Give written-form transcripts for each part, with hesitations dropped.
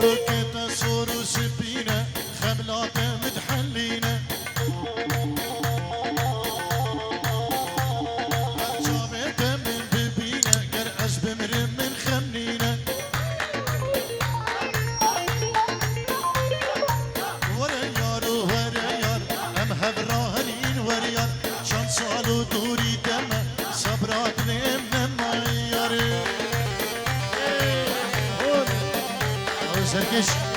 ركت صور وسبينة خملاته متحلينة جابته من ببينة قرقش بمرم من خمنينة وريار وريار ام هبراهرين وريار شان سالو دوري دمه صبرات نم معياري سركش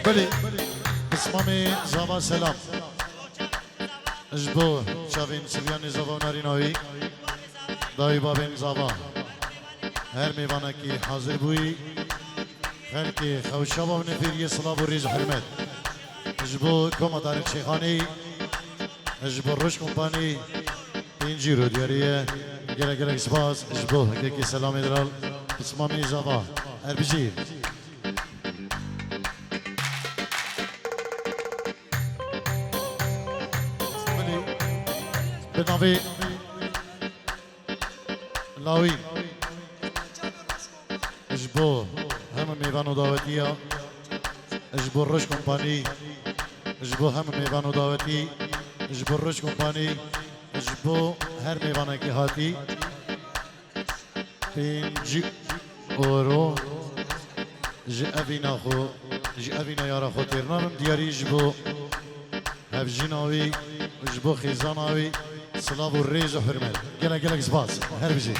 بله بسمامی زبان سلام اجبو شاوین سویانی زبان ناریناوی دایی بابین زبان هر میوانه که حاضر بوی خلقی خوشا و نفیری صلاح و ریز حرمت اجبو کما تاریخ شیخانی اجبو روش کمپانی اینجی رو دیاریه گله گله سپاس اجبو حقیقی سلامی درال بسمامی زبان هر بجیر بناوی لاوی اجبو همه میوان و دعوتیه اجبو روش کمپانی اجبو هم میوان و دعوتی اجبو روش کمپانی اجبو هر میوانه که هاتی 5 اورو جی اوینا خو جی اوینا یارا خو ترنام دیاری جبو هفجیناوی جبو خیزاناوی سلاو و ریز و حرمت گلک گلک سپاس هر بجی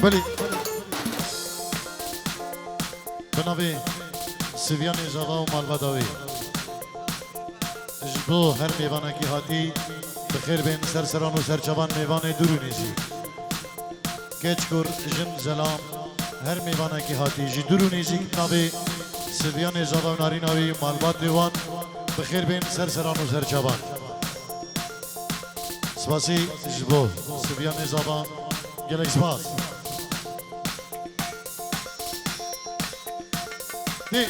بلی بنابی سویان جوا و مالباداوی اجبو هر میوانه کی هاتی بخیر بین سرسران و سرچوان میوانه درونیزی کچکور جن زلام هر میوانه کی هاتی جی درونیزی بنابی سویان جوا و ناریناوی مالباد دیوان بخیر بین سرسران و سرچوان سپاسی اجبو سویان جوا گلک سپاس دی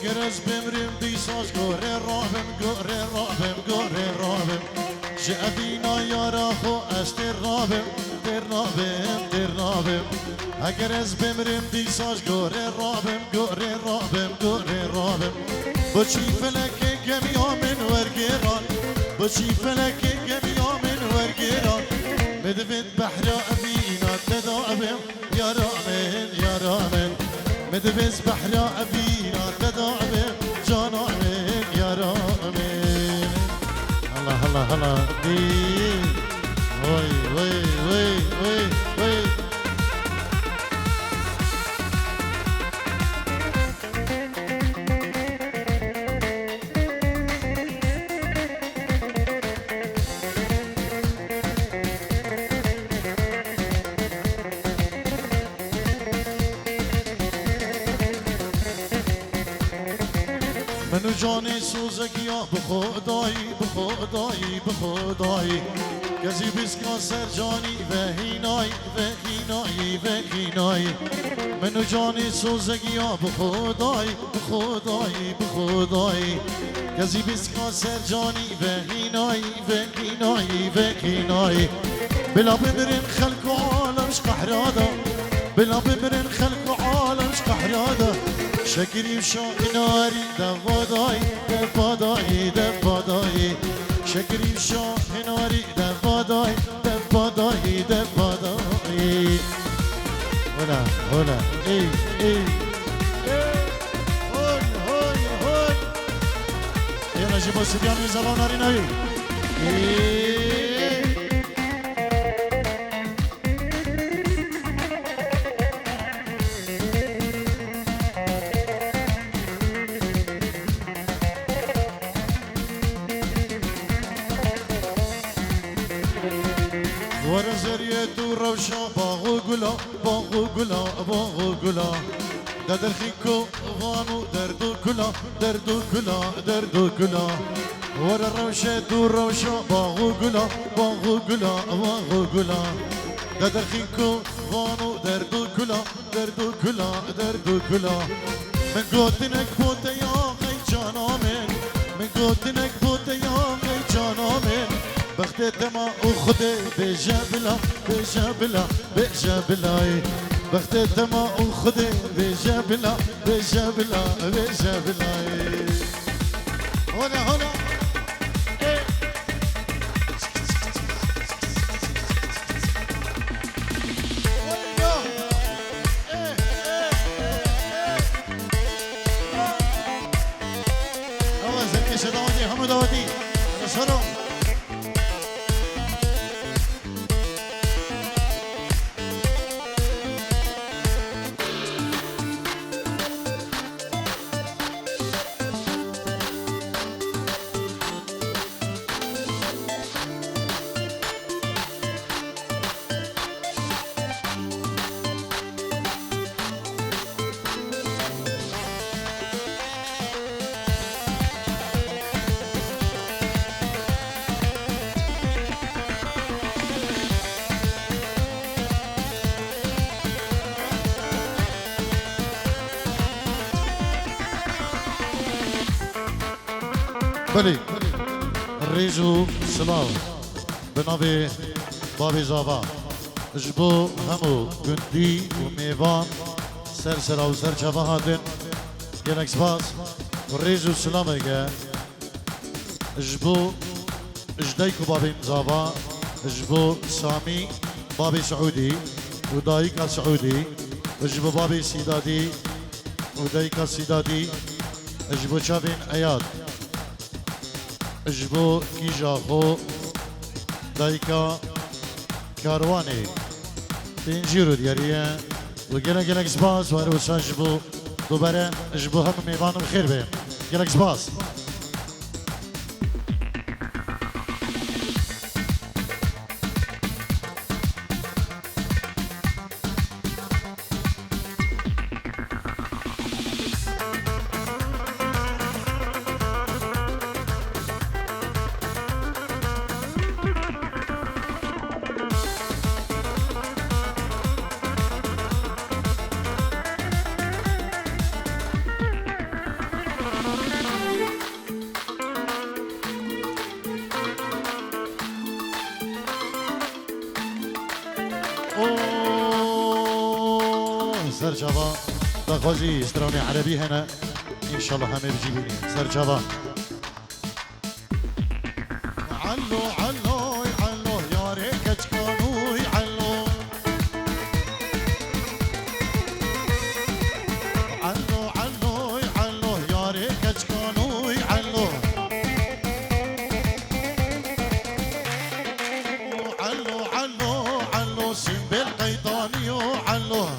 اگر از بمریم بیساز گوره رابم گوره رابم گوره رابم جعبینا یارا خو از در رابم در رابم در رابم اگر از بمریم بیساز گوره رابم گوره رابم گوره رابم بچی فلک گمیا من ورگیران بچی فلک گمیا من ورگیران مدفت بحر ابینا تدابم یارامن یارامن مدبس بحر أبينا تدعم جانا من يا رامين هلا هلا هلا دين وي وي وي وي وي منو جانی سوزگیا بخدایی بخدایی بخدایی کسی بسکا سر جانی و هینایی و هینایی و هینایی منو جانی سوزگیا بخدایی بخدایی بخدایی کسی بسکا سر جانی و هینایی و هینایی و هینایی بلا بمرن خلق عالمش قحرادا بلا بمرن خلق عالمش قحرادا شکری و شاهناری دفادایی دفادایی دفادایی شکری و شاهناری دفادایی دفادایی دفادایی هلا هلا ای ای هون هون هون یلا جیبا سبیانی زبان هاری نوی باغو گلا باغو گلا باغو گلا در خیکو غانو دردو گلا دردو گلا دردو گلا ور روشه تو روشا باغو گلا باغو گلا باغو گلا در خیکو غانو دردو گلا دردو گلا دردو گلا من گوتنک بوت یا غی جانامن من گوتنک بوت یا غی جانامن بختت ما أخذي بجبلة بجبلة بجبلة بختت ما أخذي بجبلة بجبلة بجبلة هنا هنا الله زكي شدودي حمدودي نصرهم بله ریزو سلاو بنابی بابی زابا جبو همو گندی و میوان سر سرا و سر چفا هاتن گلک سپاس ریزو سلام اگه جبو جدیکو بابی زابا جبو سامی بابی سعودی و دایکا سعودی جبو بابی سیدادی و دایکا سیدادی جبو چافین ایاد جبو کیجا خو دایکا کاروانی تنجیرو دیاریه و گلک سپاس و روسان جبو دوباره جبو هم میوانم خیر بیم گلک سپاس سرجابا دخوزي استروني عربي هنا ان شاء الله هم بيجيبوني سرجابا علو علو علو يا ريكش كانوا يعلو علو علو علو يا ريكش كانوا يعلو علو علو علو سنبل قيطاني علو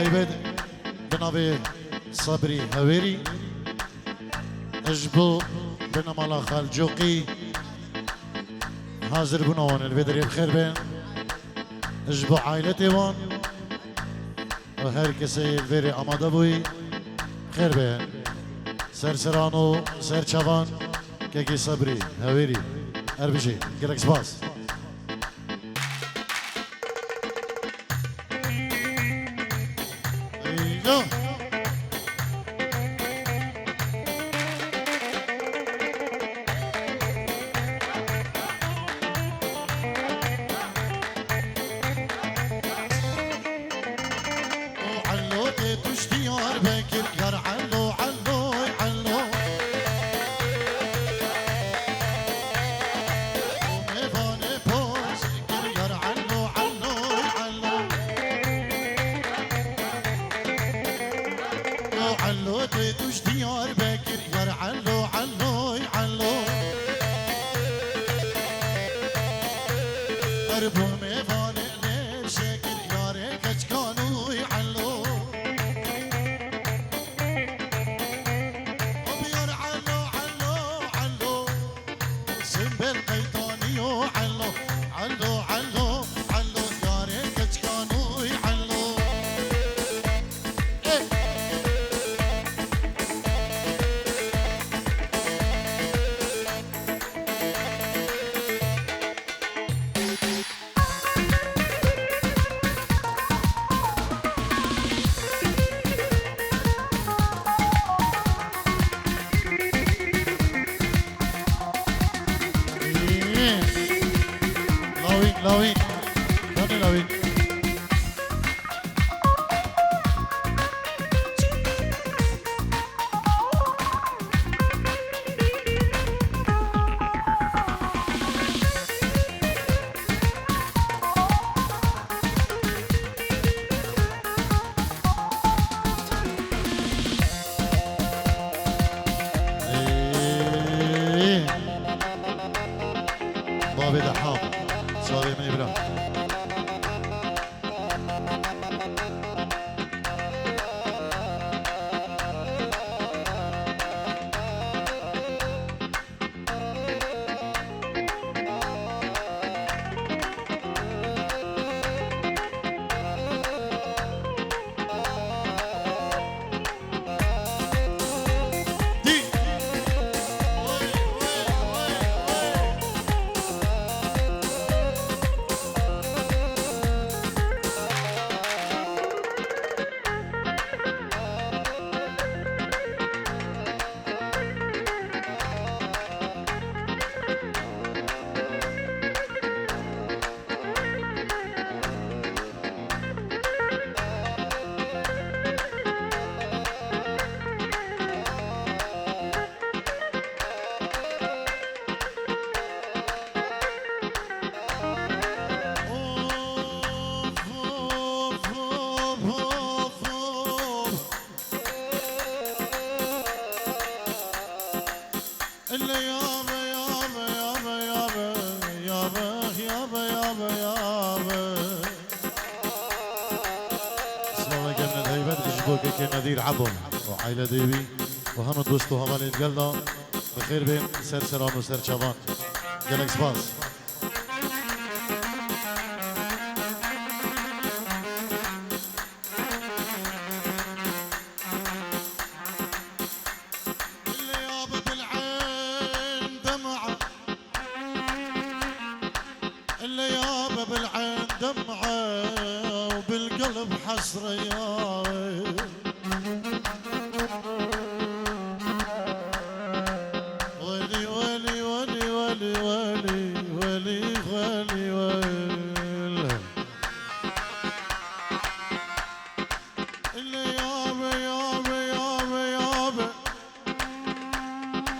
هيبد بنابي صبري هويري اجبو بنمالا خالجوقي حاضر بنون البدري بخير بين اجبو عائلتي وان وهر کسی الویری آماده بوی خیر به سرسرانو سرچوان که کی صبری هویری هر بشی گلک سپاس لاوين كان لاوين بابي دحام سوري من إبراهيم که نذیر عبون وعائلة ديبي وهم دوستو هوالي تقلنا بخير بين سرسران وسرچوان جلك سباس اللي يابا بالعين دمعة اللي يابا بالعين دمعة وبالقلب حسرة يا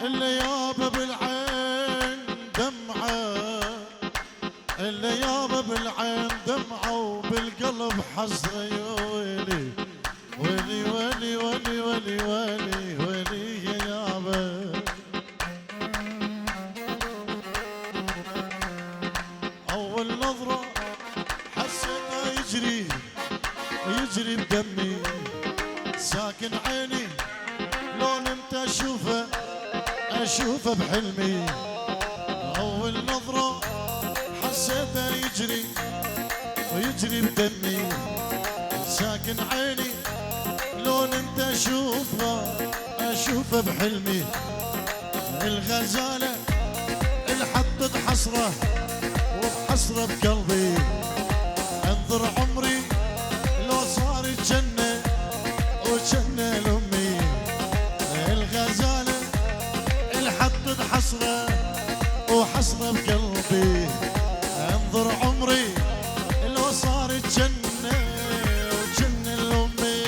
اللي يابا بالعين دمعة اللي يابا بالعين دمعة وبالقلب حسرة يا ويلي ويلي ويلي ويلي ويلي ويلي ويلي يا يابا أول نظرة حسيتها يجري بدمي اشوفه بحلمي. اول نظرة حسيته يجري بدمي. ساكن عيني لون انت اشوفه بحلمي. الغزالة اللي حطت حسرة وبحسرة بقلبي. انظر عمري لو صارت جنة وجنة لأمي. الغزالة اللي حطت حسرة وحسرة بقلبي. انظر عمري لو صارت جنة وجنة لأمي.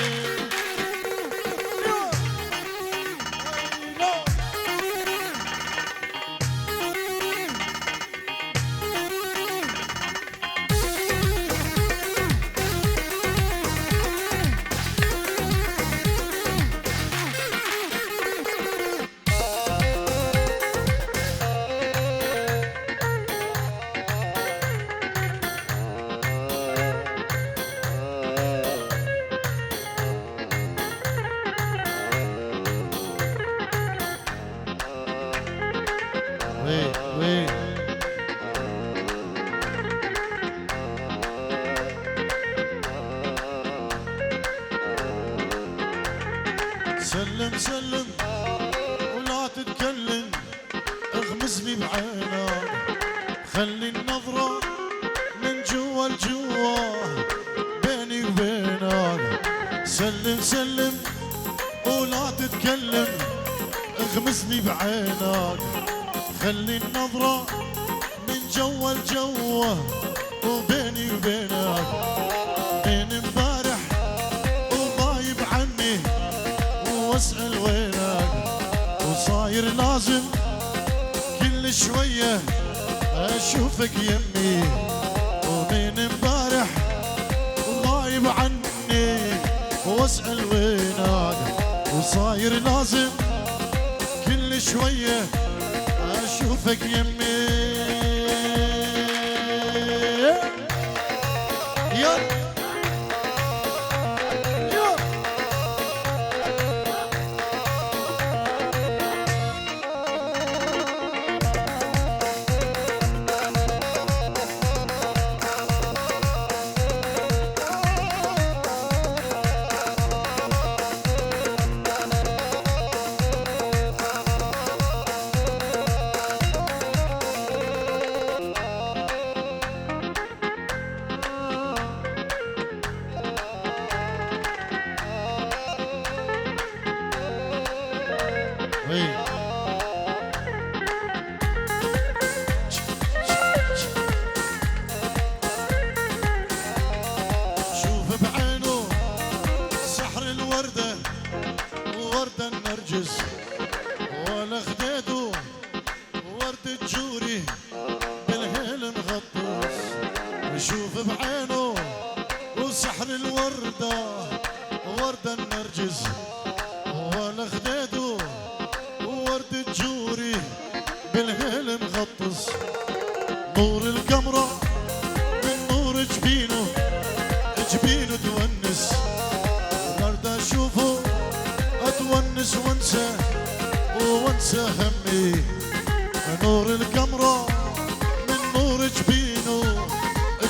وي سلم سلم ولا تتكلم. اغمزني بعينك خلي النظرة من جوا لجوا بيني وبينك. سلم سلم ولا تتكلم. اغمزني بعينك خلي النظرة من جوا لجوا وبيني وبينك. من امبارح وغايب عني واسأل وينك. وصاير لازم كل شوية اشوفك يمي. ومن امبارح وغايب عني واسأل وينك. وصاير لازم كل شوية اشوفك يمي. يلا شوف بعينه سحر الوردة ووردة النرجس. ولا خديته وردة جوري بالهيل مغطس. شوف بعينه وسحر الوردة ووردة النرجس. ولا خديته وردة جوري بالهيل مغطس. نور القمرة من نور جبينه تونس. ورد اشوفه اتونس وانسى همي. نور القمرة من نور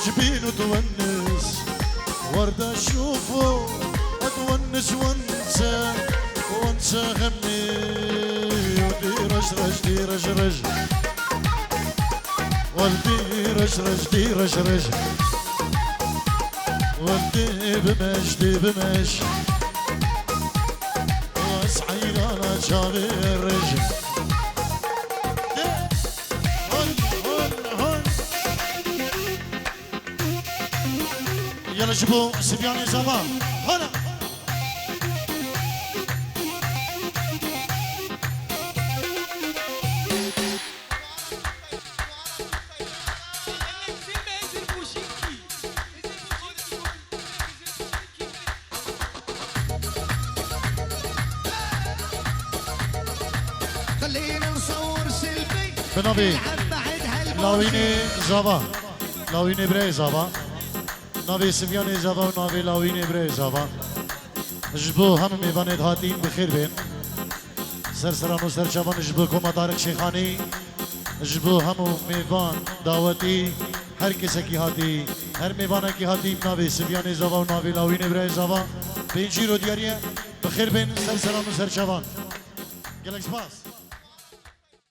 جبينه تونس. ورد اشوفه اتونس وانسى همي. ودي رجرج والدي رجرج والدي بمش واسعي انا شابي الرجل. يلا جيبوا سبياني زبا هنا. خلينا نصور سيلفي بنبي لاويني زبا لاويني بري زبا نبي سبياني زبا ونبي لاويني بري زبا. جبو هم میوانید هاتین بخیر بین. سرسران و سرچوان جبو کما طارق شیخانی جبو همو میوان دعوتی هر کسی کی هاتی هر میوانه کی هاتی ناوی سویان زوا و ناوی لاوین برای زوا بینجی رو دیاریه بخیر بین سرسران و سرچوان گلک سپاس